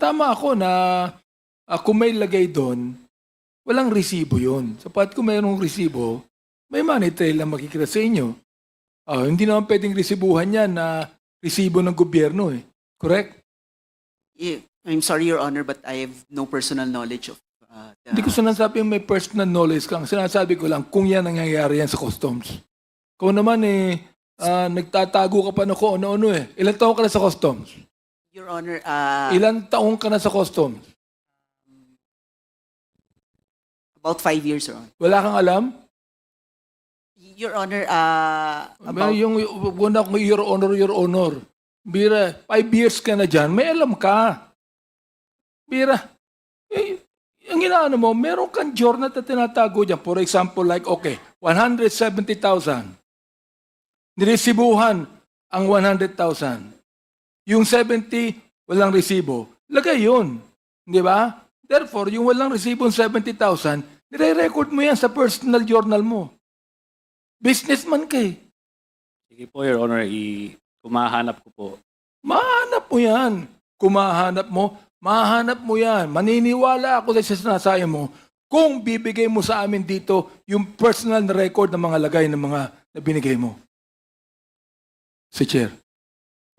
tamang-tama ako na kung may lagay doon, walang resibo yun. Sapat kung mayroong resibo, may money trail na makikita sa inyo. Hindi naman pwedeng resibuhan yan na resibo ng gobyerno eh. Correct? I'm sorry, Your Honor, but I have no personal knowledge of Hindi ko sinasabing may personal knowledge kang. Sinasabi ko lang kung yan nangyayari yan sa customs. Kung naman nagtatago ka pa na kung ano-ano eh. Ilan taong ka na sa customs? Your Honor, Ilan taong ka na sa customs? about 5 years, Your Honor. Wala kang alam? Your Honor, about... Yung una kong your honor. Bira, 5 years ka na dyan, may alam ka. Bira, ang inaano mo, meron kang journal na tinatago dyan. For example, like, okay, 170,000. Niresibuhan ang 100,000. Yung 70, walang resibo. Lagay yun. Di ba? Therefore, yung walang resibo ng 70,000, nire-record mo yan sa personal journal mo. Businessman ka eh. Sige po, Your Honor, kumahanap ko po. Mahanap mo yan. Kung mahanap mo yan. Maniniwala ako sa sinasabi mo kung bibigay mo sa amin dito yung personal na record ng mga lagay ng mga na binigay mo. Si Chair.